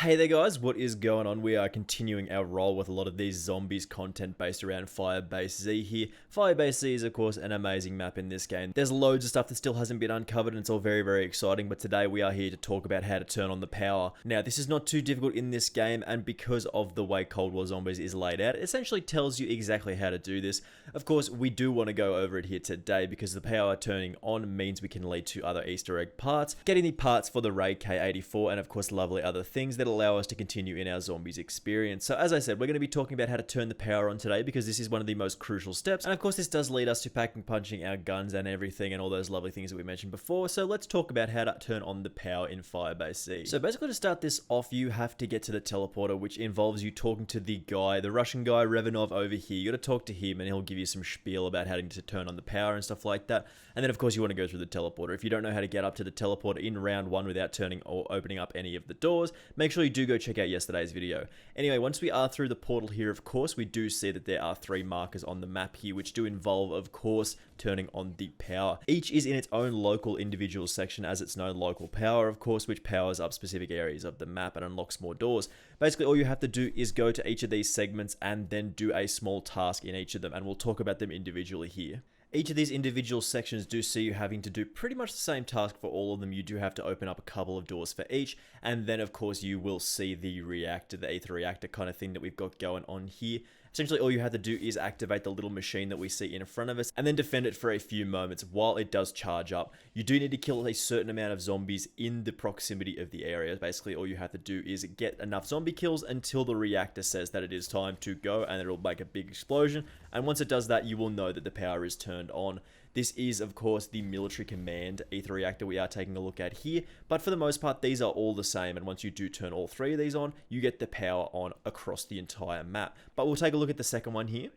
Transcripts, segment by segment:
Hey there guys, what is going on? We are continuing our role with a lot of these zombies content based around Firebase Z here. Firebase Z is of course an amazing map in this game. There's loads of stuff that still hasn't been uncovered and it's all very exciting, but today we are here to talk about how to turn on the power. Now this is not too difficult in this game, and because of the way Cold War Zombies is laid out, it essentially tells you exactly how to do this. Of course we do want to go over it here today because the power turning on means we can lead to other Easter egg parts, getting the parts for the Ray K84 and of course lovely other things that allow us to continue in our zombies experience. So as I said, we're going to be talking about how to turn the power on today because this is one of the most crucial steps, and of course this does lead us to packing punching our guns and everything and all those lovely things that we mentioned before. So let's talk about how to turn on the power in Firebase Z. So basically to start this off, you have to get to the teleporter, which involves you talking to the guy, the Russian guy Revanov over here. You got to talk to him and he'll give you some spiel about how to turn on the power and stuff like that. And then of course you want to go through the teleporter. If you don't know how to get up to the teleporter in round one without turning or opening up any of the doors, make sure you do go check out yesterday's video. Anyway, once we are through the portal here, of course, we do see that there are 3 markers on the map here, which do involve, of course, turning on the power. Each is in its own local individual section as its known local power, of course, which powers up specific areas of the map and unlocks more doors. Basically, all you have to do is go to each of these segments and then do a small task in each of them, and we'll talk about them individually here. Each of these individual sections do see you having to do pretty much the same task for all of them. You do have to open up a couple of doors for each, and then of course you will see the reactor, the ether reactor kind of thing that we've got going on here. Essentially all you have to do is activate the little machine that we see in front of us and then defend it for a few moments while it does charge up. You do need to kill a certain amount of zombies in the proximity of the area. Basically all you have to do is get enough zombie kills until the reactor says that it is time to go, and it'll make a big explosion, and once it does that you will know that the power is turned on. This is, of course, the military command ether reactor we are taking a look at here, but for the most part, these are all the same, and once you do turn all 3 of these on, you get the power on across the entire map. But we'll take a look at the second one here.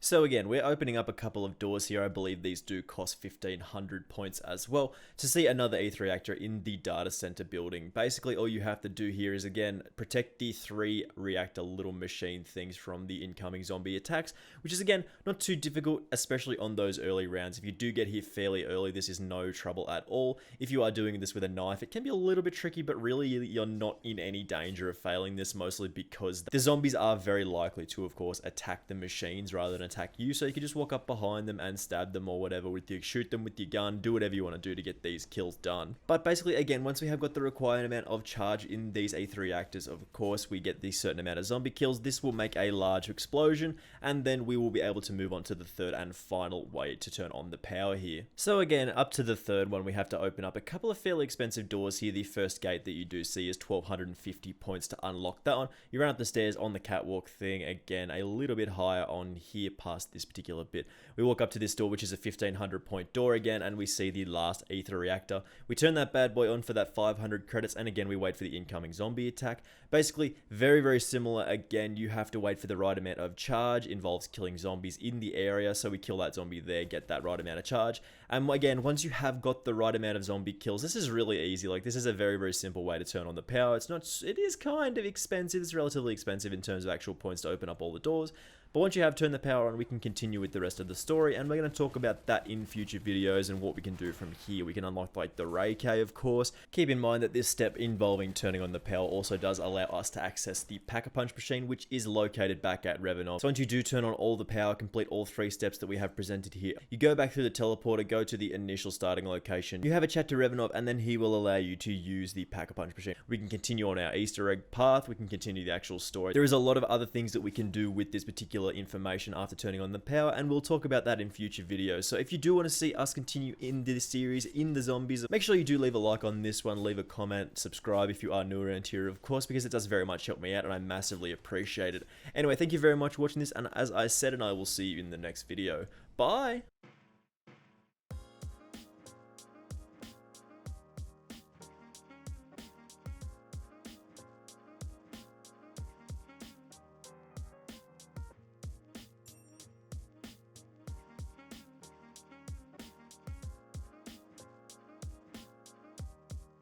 So again, we're opening up a couple of doors here. I believe these do cost 1500 points as well to see another ether reactor in the data center building. Basically, all you have to do here is, again, protect the 3 reactor little machine things from the incoming zombie attacks, which is, again, not too difficult, especially on those early rounds. If you do get here fairly early, this is no trouble at all. If you are doing this with a knife, it can be a little bit tricky, but really you're not in any danger of failing this, mostly because the zombies are very likely to, of course, attack the machines rather than attack you, so you can just walk up behind them and stab them or whatever with you, shoot them with your gun, do whatever you want to do to get these kills done. But basically, again, once we have got the required amount of charge in these ether reactors, of course, we get the certain amount of zombie kills. This will make a large explosion, and then we will be able to move on to the third and final way to turn on the power here. So again, up to the third one, we have to open up a couple of fairly expensive doors here. The first gate that you do see is 1250 points to unlock that one. You run up the stairs on the catwalk thing, again, a little bit higher on here past this particular bit. We walk up to this door, which is a 1500 point door again, and we see the last ether reactor. We turn that bad boy on for that 500 credits, and again we wait for the incoming zombie attack. Basically very similar. Again, you have to wait for the right amount of charge. Involves killing zombies in the area, so we kill that zombie there, get that right amount of charge, and again, once you have got the right amount of zombie kills, this is really easy. Like, this is a very simple way to turn on the power. It is kind of expensive. It's relatively expensive in terms of actual points to open up all the doors. But once you have turned the power on, we can continue with the rest of the story, and we're going to talk about that in future videos and what we can do from here. We can unlock like the Ray K, of course. Keep in mind that this step involving turning on the power also does allow us to access the PackAPunch machine, which is located back at Revanov. So once you do turn on all the power, complete all 3 steps that we have presented here, you go back through the teleporter, go to the initial starting location, you have a chat to Revanov, and then he will allow you to use the PackAPunch machine. We can continue on our Easter egg path, we can continue the actual story. There is a lot of other things that we can do with this particular information after turning on the power, and we'll talk about that in future videos. So if you do want to see us continue in this series, in the zombies, make sure you do leave a like on this one, leave a comment, subscribe if you are new around here, of course, because it does very much help me out and I massively appreciate it. Anyway, thank you very much for watching this, and as I said, and I will see you in the next video. Bye!